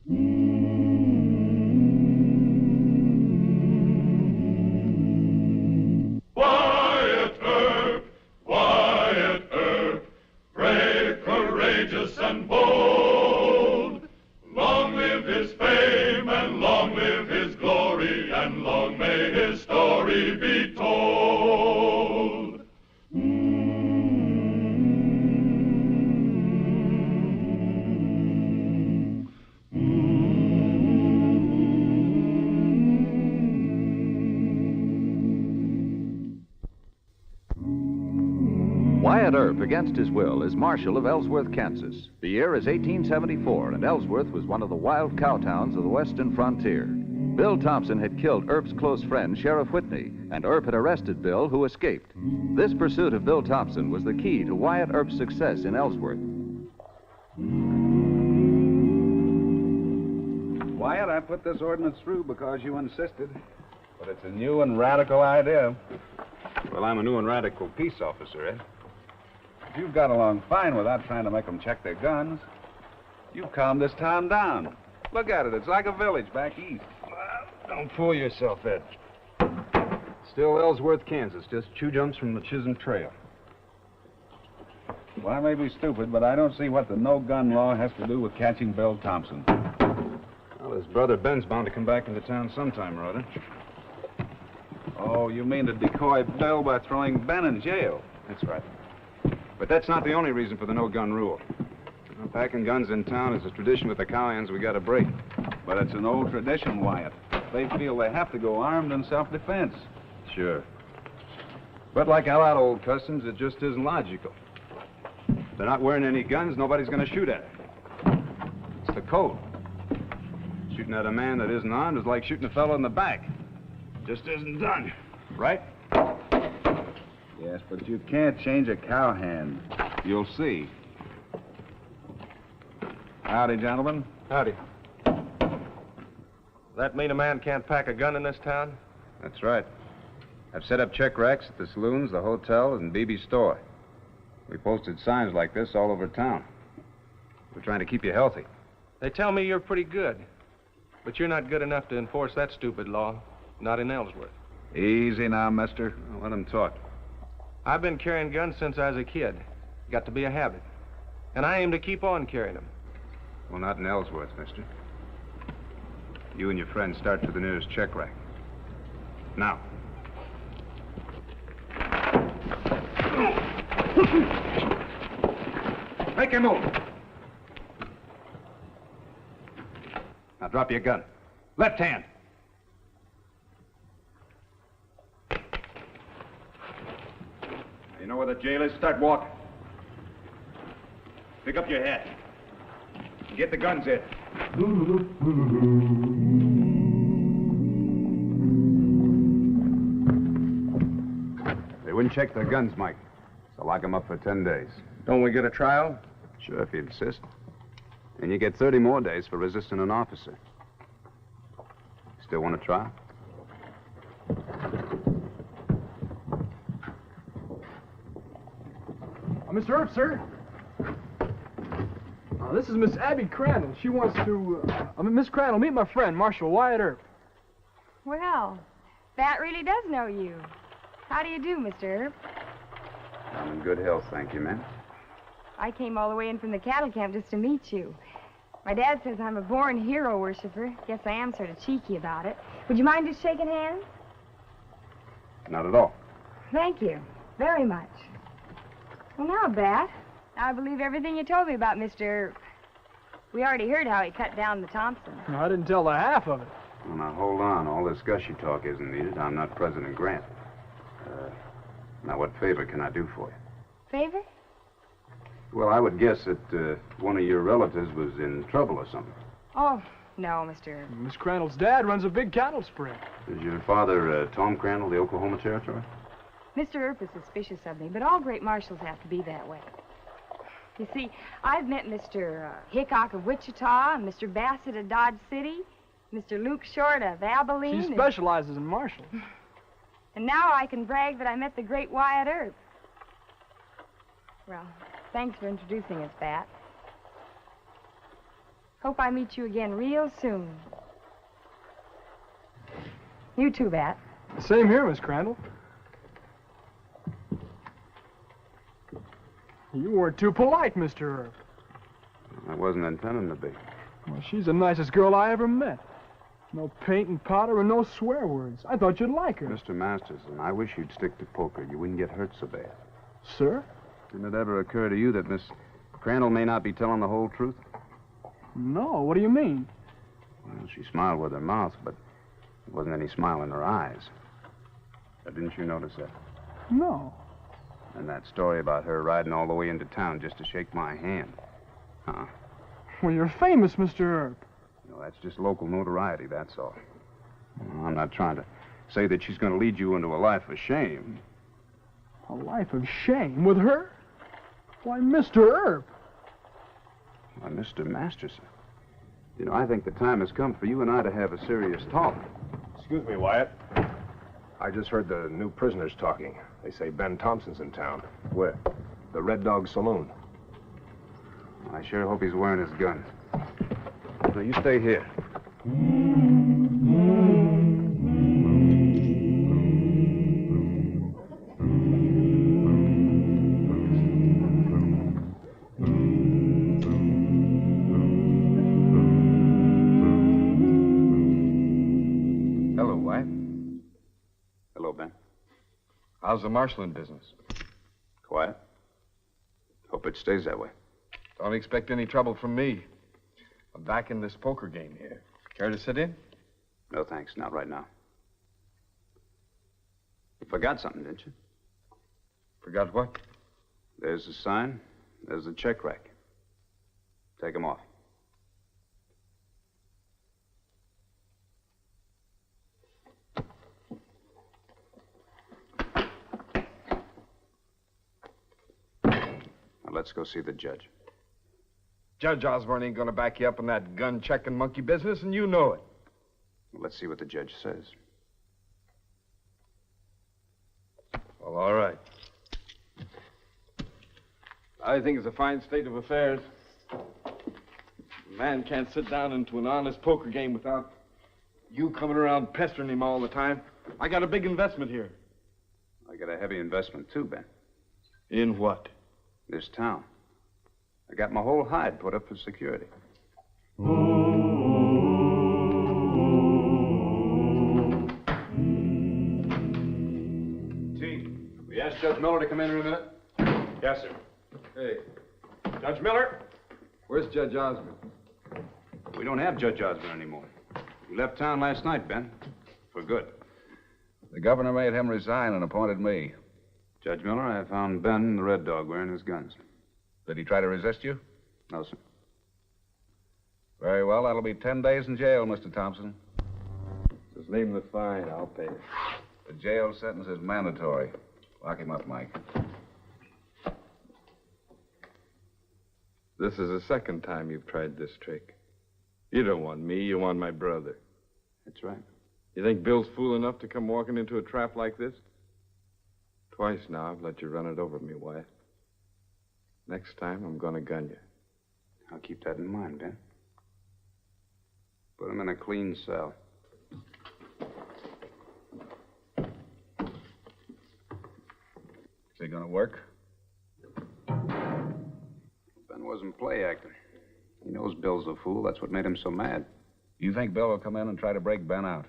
Wyatt Earp, brave, courageous, and bold. Long live his fame, and long live his glory, and long may his story be told. Wyatt Earp, against his will, is Marshal of Ellsworth, Kansas. The year is 1874, and Ellsworth was one of the wild cow towns of the western frontier. Bill Thompson had killed Earp's close friend, Sheriff Whitney, and Earp had arrested Bill, who escaped. This pursuit of Bill Thompson was the key to Wyatt Earp's success in Ellsworth. Wyatt, I put this ordinance through because you insisted, but it's a new and radical idea. Well, I'm a new and radical peace officer, eh? You've got along fine without trying to make them check their guns. You've calmed this town down. Look at it. It's like a village back east. Well, don't fool yourself, Ed. Still Ellsworth, Kansas, just 2 jumps from the Chisholm Trail. Well, I may be stupid, but I don't see what the no-gun law has to do with catching Bill Thompson. Well, his brother Ben's bound to come back into town sometime or other. Oh, you mean to decoy Bill by throwing Ben in jail? That's right. But that's not the only reason for the no-gun rule. Well, packing guns in town is a tradition with the cowhands we got to break. But it's an old tradition, Wyatt. They feel they have to go armed in self-defense. Sure. But like all our old customs, it just isn't logical. If they're not wearing any guns, nobody's going to shoot at them. It's the code. Shooting at a man that isn't armed is like shooting a fellow in the back. Just isn't done, right? Yes, but you can't change a cowhand. You'll see. Howdy, gentlemen. Howdy. That mean a man can't pack a gun in this town? That's right. I've set up check racks at the saloons, the hotel, and BB's store. We posted signs like this all over town. We're trying to keep you healthy. They tell me you're pretty good, but you're not good enough to enforce that stupid law. Not in Ellsworth. Easy now, mister. Well, let him talk. I've been carrying guns since I was a kid. Got to be a habit. And I aim to keep on carrying them. Well, not in Ellsworth, mister. You and your friends start to the nearest check rack. Now. Make your move. Now drop your gun. Left hand. You know where the jail is? Start walking. Pick up your hat. Get the guns in. They wouldn't check their guns, Mike. So lock them up for 10 days. Don't we get a trial? Sure, if you insist. And you get 30 more days for resisting an officer. Still want to try? Mr. Earp, sir. This is Miss Abby Crandall. She wants to, Miss Crandall, meet my friend, Marshal Wyatt Earp. Well, that really does know you. How do you do, Mr. Earp? I'm in good health, thank you, ma'am. I came all the way in from the cattle camp just to meet you. My dad says I'm a born hero worshiper. Guess I am sort of cheeky about it. Would you mind just shaking hands? Not at all. Thank you very much. Well, now, Bat, I believe everything you told me about Mr. Earp. We already heard how he cut down the Thompson. No, I didn't tell the half of it. Well, now, hold on. All this gushy talk isn't needed. I'm not President Grant. Now, what favor can I do for you? Favor? Well, I would guess that one of your relatives was in trouble or something. Oh, no, Mr. Earp. Miss Crandall's dad runs a big cattle spread. Is your father Tom Crandall, the Oklahoma Territory? Mr. Earp is suspicious of me, but all great marshals have to be that way. You see, I've met Mr. Hickok of Wichita, and Mr. Bassett of Dodge City, Mr. Luke Short of Abilene. She specializes in marshals. And now I can brag that I met the great Wyatt Earp. Well, thanks for introducing us, Bat. Hope I meet you again real soon. You too, Bat. Same here, Miss Crandall. You weren't too polite, Mr. Earp. I wasn't intending to be. Well, she's the nicest girl I ever met. No paint and powder and no swear words. I thought you'd like her. Mr. Masterson, I wish you'd stick to poker. You wouldn't get hurt so bad. Sir? Didn't it ever occur to you that Miss Crandall may not be telling the whole truth? No, what do you mean? Well, she smiled with her mouth, but there wasn't any smile in her eyes. Didn't you notice that? No. And that story about her riding all the way into town just to shake my hand. Huh? Well, you're famous, Mr. Earp. No, that's just local notoriety, that's all. I'm not trying to say that she's going to lead you into a life of shame. A life of shame with her? Why, Mr. Earp. Why, Mr. Masterson. You know, I think the time has come for you and I to have a serious talk. Excuse me, Wyatt. I just heard the new prisoners talking. They say Ben Thompson's in town. Where? The Red Dog Saloon. I sure hope he's wearing his gun. Now, you stay here. Hello, Wyatt. Hello, Ben. How's the marshalling business? Quiet. Hope it stays that way. Don't expect any trouble from me. I'm back in this poker game here. Care to sit in? No, thanks. Not right now. You forgot something, didn't you? Forgot what? There's the sign. There's the check rack. Take 'em off. Now, let's go see the judge. Judge Osborne ain't gonna back you up in that gun-checking monkey business, and you know it. Well, let's see what the judge says. Well, all right. I think it's a fine state of affairs. A man can't sit down into an honest poker game without you coming around pestering him all the time. I got a big investment here. I got a heavy investment, too, Ben. In what? This town. I got my whole hide put up for security. Chief, we asked Judge Miller to come in a minute. Yes, sir. Hey, Judge Miller? where's Judge Osborne? We don't have Judge Osborne anymore. He left town last night, Ben. For good. The governor made him resign and appointed me. Judge Miller, I found Ben and the Red Dog wearing his guns. Did he try to resist you? No, sir. Very well, that'll be 10 days in jail, Mr. Thompson. Just name the fine. I'll pay it. The jail sentence is mandatory. Lock him up, Mike. This is the second time you've tried this trick. You don't want me, you want my brother. That's right. You think Bill's fool enough to come walking into a trap like this? Twice now I've let you run it over me, Wyatt. Next time I'm gonna gun you. I'll keep that in mind, Ben. Put him in a clean cell. Is he gonna work? Ben wasn't play acting. He knows Bill's a fool. That's what made him so mad. You think Bill will come in and try to break Ben out?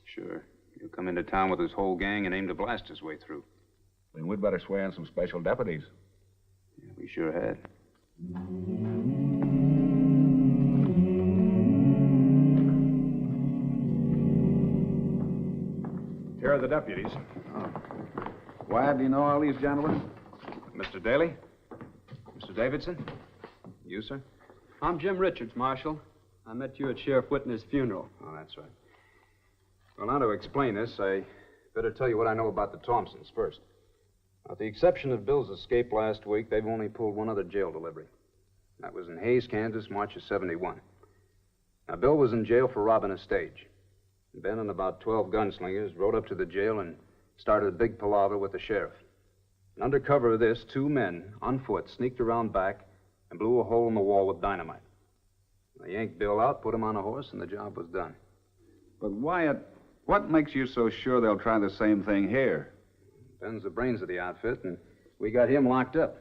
Sure. He'll come into town with his whole gang and aim to blast his way through. Then we'd better swear in some special deputies. Yeah, we sure had. Here are the deputies. Why, do you know all these gentlemen? Mr. Daly? Mr. Davidson? You, sir? I'm Jim Richards, Marshal. I met you at Sheriff Whitney's funeral. Oh, that's right. Well, now to explain this, I better tell you what I know about the Thompsons first. With the exception of Bill's escape last week, they've only pulled one other jail delivery. That was in Hayes, Kansas, March of '71. Now, Bill was in jail for robbing a stage. Ben and about 12 gunslingers rode up to the jail and started a big palaver with the sheriff. And under cover of this, 2 men, on foot, sneaked around back and blew a hole in the wall with dynamite. They yanked Bill out, put him on a horse, and the job was done. But Wyatt, what makes you so sure they'll try the same thing here? Ben's the brains of the outfit, and we got him locked up.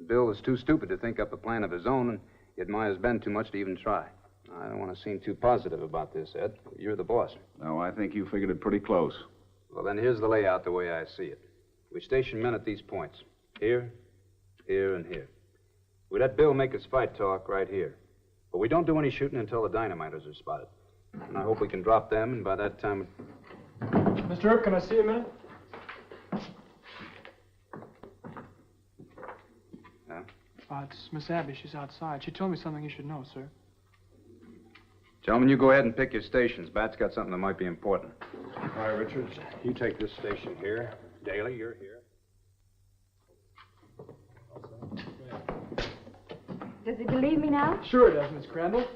Bill was too stupid to think up a plan of his own, and he admires Ben too much to even try. I don't want to seem too positive about this, Ed. You're the boss. No, I think you figured it pretty close. Well, then here's the layout the way I see it. We station men at these points. Here, here, and here. We let Bill make his fight talk right here. But we don't do any shooting until the dynamiters are spotted. And I hope we can drop them, and by that time... Mr. Earp, can I see a minute? Huh? It's Miss Abby. She's outside. She told me something you should know, sir. Gentlemen, you go ahead and pick your stations. Bat's got something that might be important. All right, Richards, you take this station here. Daly, you're here. Does he believe me now? Sure it does, Miss Crandall.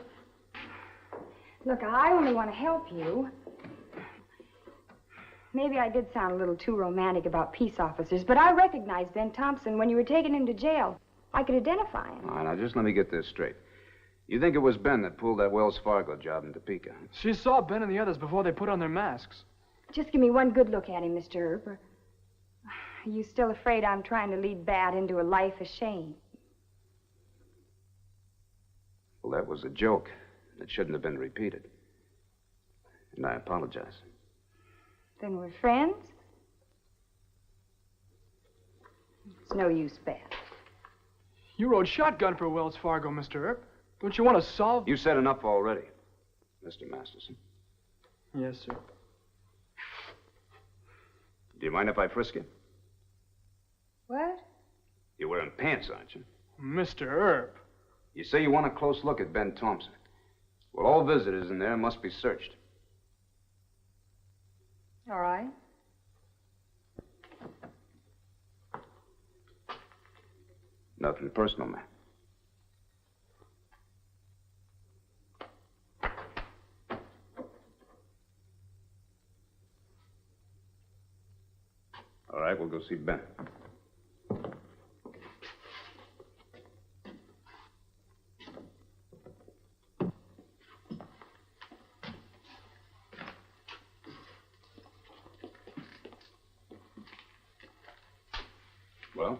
Look, I only want to help you. Maybe I did sound a little too romantic about peace officers, but I recognized Ben Thompson when you were taking him to jail. I could identify him. All right, now just let me get this straight. You think it was Ben that pulled that Wells Fargo job in Topeka? She saw Ben and the others before they put on their masks. Just give me one good look at him, Mr. Earp. Are you still afraid I'm trying to lead Bat into a life of shame? Well, that was a joke. It shouldn't have been repeated. And I apologize. Then we're friends? It's no use, Bat. You rode shotgun for Wells Fargo, Mr. Earp. Don't you want to solve... You said enough already, Mr. Masterson. Yes, sir. Do you mind if I frisk you? What? You're wearing pants, aren't you? Mr. Earp. You say you want a close look at Ben Thompson. Well, all visitors in there must be searched. All right. Nothing personal, man. All right, we'll go see Ben. Well?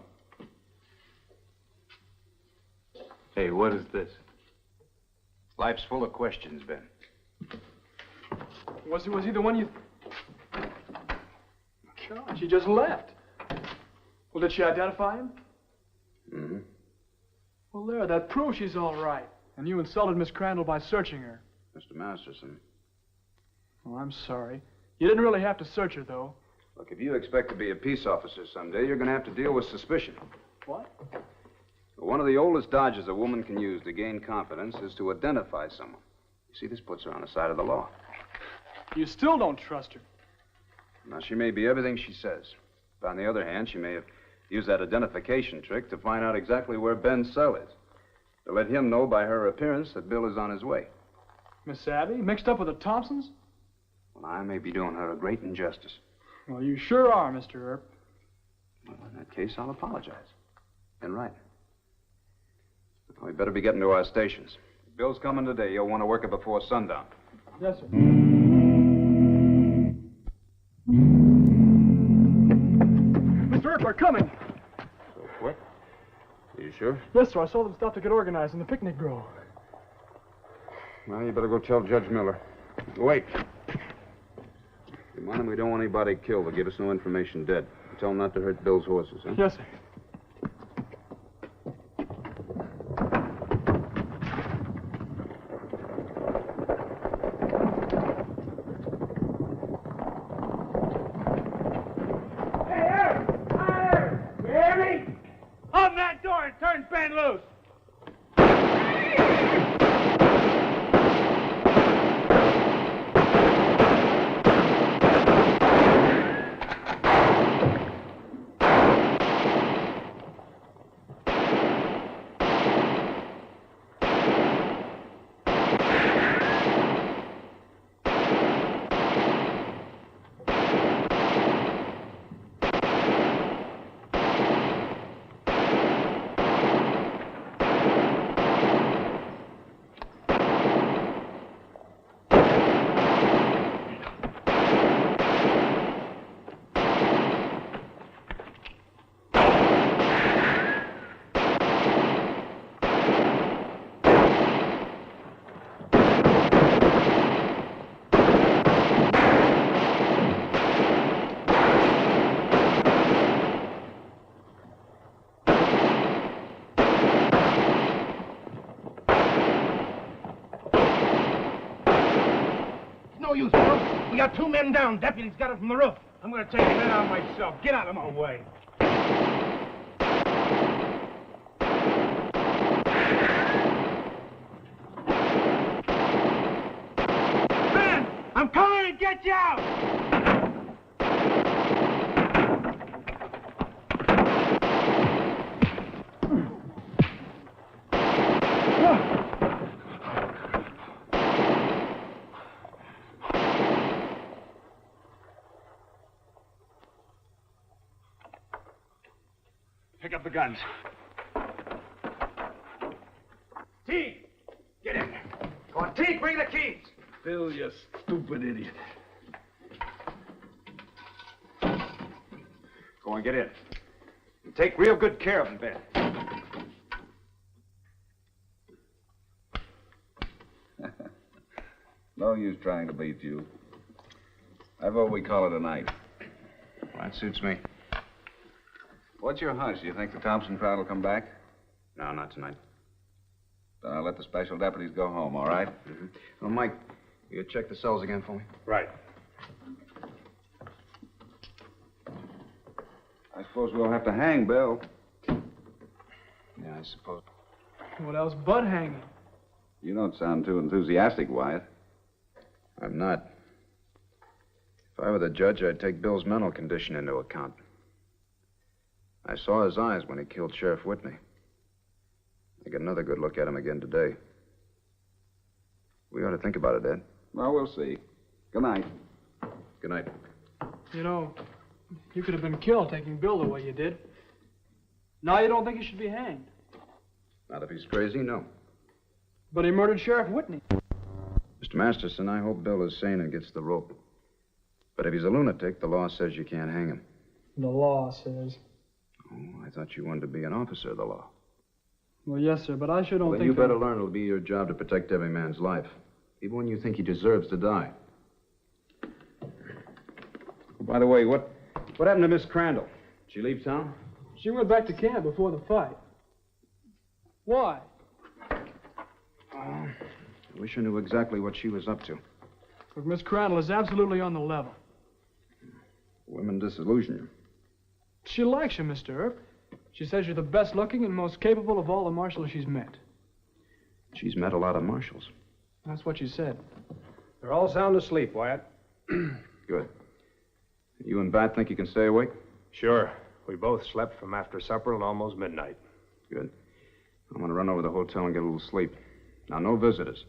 Hey, what is this? Life's full of questions, Ben. Was he the one you... God, she just left. Well, did she identify him? Mm-hmm. Well, there, that proves she's all right. And you insulted Miss Crandall by searching her. Mr. Masterson. Oh, I'm sorry. You didn't really have to search her, though. Look, if you expect to be a peace officer someday, you're going to have to deal with suspicion. What? One of the oldest dodges a woman can use to gain confidence is to identify someone. You see, this puts her on the side of the law. You still don't trust her. Now, she may be everything she says. But on the other hand, she may have used that identification trick to find out exactly where Ben's cell is. To let him know by her appearance that Bill is on his way. Miss Abby, mixed up with the Thompsons? Well, I may be doing her a great injustice. Well, you sure are, Mr. Earp. Well, in that case, I'll apologize. In writing. Well, we better be getting to our stations. If Bill's coming today. You'll want to work it before sundown. Yes, sir. Mr. Earp, they're coming. So quick? Are you sure? Yes, sir. I saw them stop to get organized in the picnic grove. Well, you better go tell Judge Miller. Wait. Remind him we don't want anybody killed. They'll give us no information dead. Tell him not to hurt Bill's horses, huh? Yes, sir. Open that door and turn Ben loose! no use, Earl. We got 2 men down. Deputy's got it from the roof. I'm going to take the men out myself. Get out of my way. Ben, I'm coming to get you out. Pick up the guns. Teague, get in. Go on, Teague, bring the keys. Bill, you stupid idiot. Go on, get in. And take real good care of him, Ben. No use trying to beat you. I vote we call it a night. Well, that suits me. What's your hunch? Do you think the Thompson crowd will come back? No, not tonight. Then I'll let the special deputies go home, all right? Mm-hmm. Well, Mike, you check the cells again for me? Right. I suppose we'll have to hang Bill. Yeah, I suppose. What else but hanging? You don't sound too enthusiastic, Wyatt. I'm not. If I were the judge, I'd take Bill's mental condition into account. I saw his eyes when he killed Sheriff Whitney. I get another good look at him again today. We ought to think about it, Ed. Well, we'll see. Good night. Good night. You know, you could have been killed taking Bill the way you did. Now you don't think he should be hanged. Not if he's crazy, no. But he murdered Sheriff Whitney. Mr. Masterson, I hope Bill is sane and gets the rope. But if he's a lunatic, the law says you can't hang him. The law says. Oh, I thought you wanted to be an officer of the law. Well, yes, sir, but I sure don't Well, think... you better learn it'll be your job to protect every man's life, even when you think he deserves to die. By the way, what happened to Miss Crandall? Did she leave town? She went back to camp before the fight. Why? I wish I knew exactly what she was up to. Look, Miss Crandall is absolutely on the level. Women disillusion you. She likes you, Mr. Earp. She says you're the best looking and most capable of all the marshals she's met. She's met a lot of marshals. That's what she said. They're all sound asleep, Wyatt. Good. You and Bat think you can stay awake? Sure. We both slept from after supper till almost midnight. Good. I'm going to run over to the hotel and get a little sleep. Now, no visitors.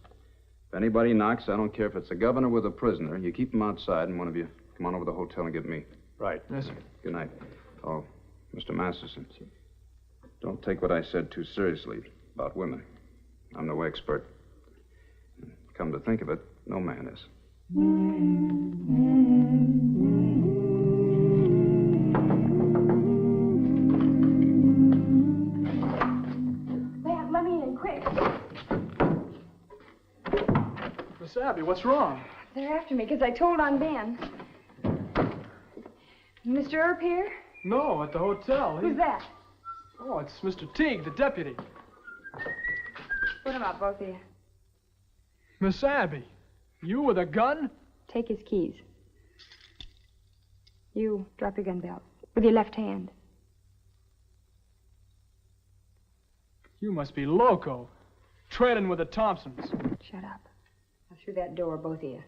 If anybody knocks, I don't care if it's a governor with a prisoner, you keep them outside, and one of you come on over to the hotel and get me. Right. Yes, sir. Good night. Oh, Mr. Masterson, don't take what I said too seriously about women. I'm no expert. Come to think of it, no man is. Dad, let me in, quick. Miss Abby, what's wrong? They're after me because I told on Ben. Mr. Earp here? No, at the hotel. Who's that? Oh, it's Mr. Teague, the deputy. Put him up, both of you. Miss Abby, you with a gun? Take his keys. You drop your gun belt with your left hand. You must be loco. Trailing with the Thompsons. Shut up. Now through that door, both of you.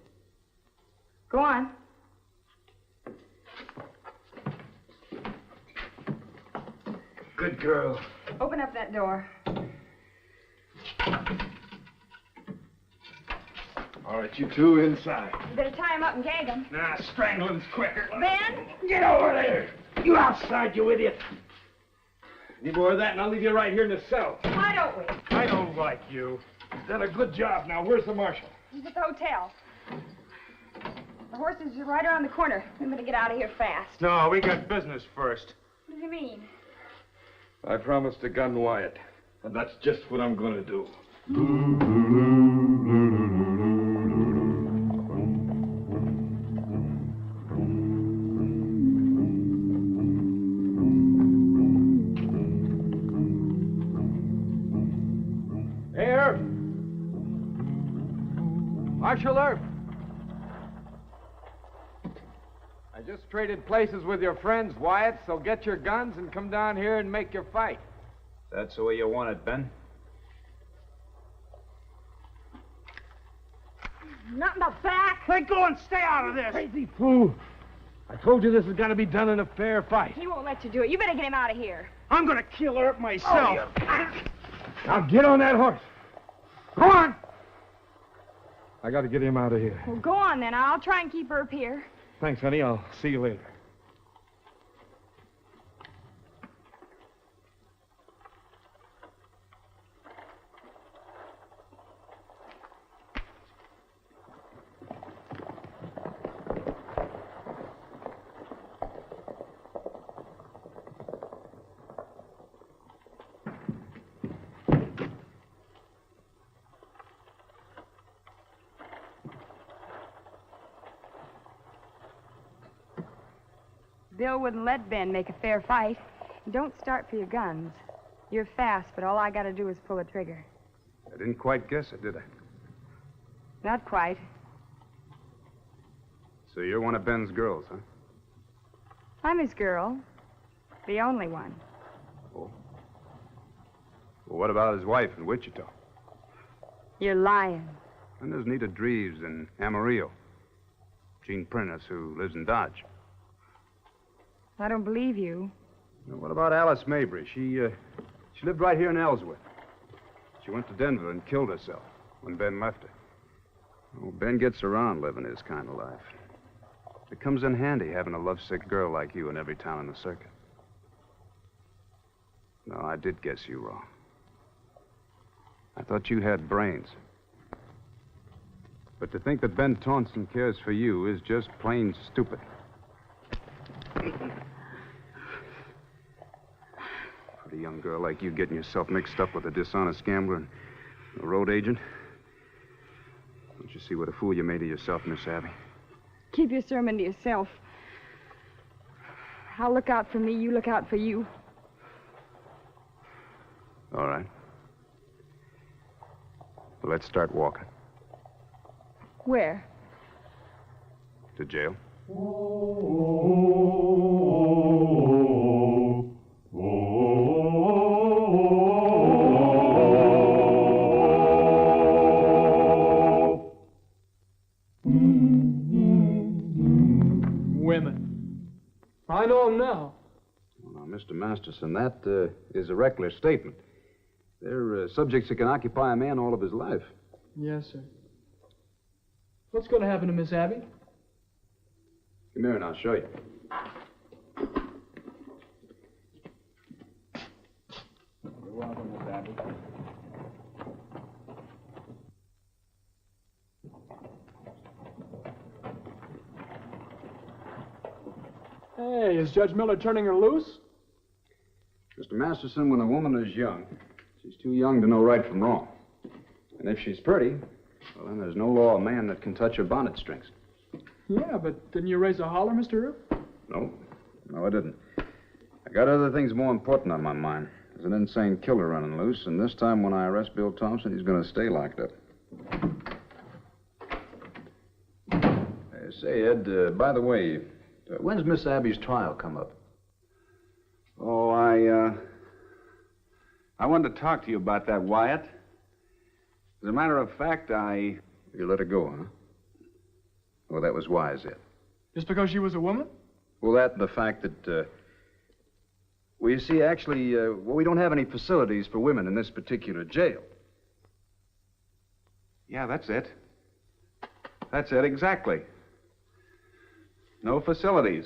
Go on. Good girl. Open up that door. All right, you two inside. You better tie him up and gag him. Nah, strangling's quicker. Ben? Get over there! You outside, you idiot! Any more of that, and I'll leave you right here in the cell. Why don't we? I don't like you. You've done a good job. Now, where's the marshal? He's at the hotel. The horses are right around the corner. We better get out of here fast. No, we got business first. What does he mean? I promised to gun Wyatt, and that's just what I'm going to do. Hey, Earp. Marshal Earp. just traded places with your friends, Wyatt, so get your guns and come down here and make your fight. That's the way you want it, Ben? Not in the back. Let go and stay out of this. Crazy fool. I told you this has got to be done in a fair fight. He won't let you do it. You better get him out of here. I'm going to kill Earp myself. Now get on that horse. Go on. I got to get him out of here. Well, go on then. I'll try and keep Earp here. Thanks, honey. I'll see you later. Bill wouldn't let Ben make a fair fight. Don't start for your guns. You're fast, but all I got to do is pull the trigger. I didn't quite guess it, did I? Not quite. So you're one of Ben's girls, huh? I'm his girl. The only one. Oh. Well, what about his wife in Wichita? You're lying. And there's Nita Dreves in Amarillo. Gene Prentice, who lives in Dodge. I don't believe you. Now, what about Alice Mabry? She lived right here in Ellsworth. She went to Denver and killed herself when Ben left her. Oh, Ben gets around living his kind of life. It comes in handy having a lovesick girl like you in every town in the circuit. No, I did guess you wrong. I thought you had brains. But to think that Ben Taunton cares for you is just plain stupid. For a young girl like you getting yourself mixed up with a dishonest gambler and a road agent. Don't you see what a fool you made of yourself, Miss Abby? Keep your sermon to yourself. I'll look out for me, you look out for you. All right. Well, let's start walking. Where? To jail. Women. I know them now. Well, now, Mr. Masterson, that is a reckless statement. They're subjects that can occupy a man all of his life. Yes, sir. What's going to happen to Miss Abby? Come here and I'll show you. You're welcome, Miss Abby. Hey, is Judge Miller turning her loose? Mr. Masterson, when a woman is young, she's too young to know right from wrong. And if she's pretty, well, then there's no law of man that can touch her bonnet strings. Yeah, but didn't you raise a holler, Mr. Earp? No, I didn't. I got other things more important on my mind. There's an insane killer running loose, and this time when I arrest Bill Thompson, he's going to stay locked up. Hey, say, Ed, by the way, when's Miss Abby's trial come up? Oh, I wanted to talk to you about that, Wyatt. As a matter of fact, You let her go, huh? Well, that was wise, Ed. Just because she was a woman? Well, that and the fact that, well, you see, actually, we don't have any facilities for women in this particular jail. Yeah, that's it. That's it, exactly. No facilities.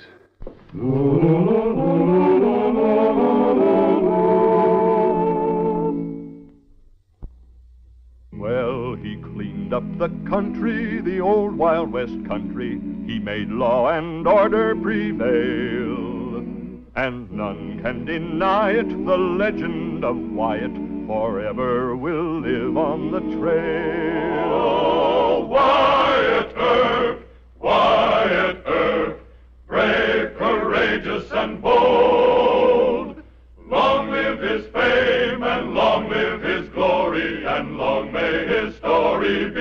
Well, he cleaned up the country, the old Wild West country. He made law and order prevail. And none can deny it, the legend of Wyatt forever will live on the trail. Oh, Wyatt Earp, Wyatt Earp, brave, courageous, and bold. Long live his fame, and long live his glory, and long may his story be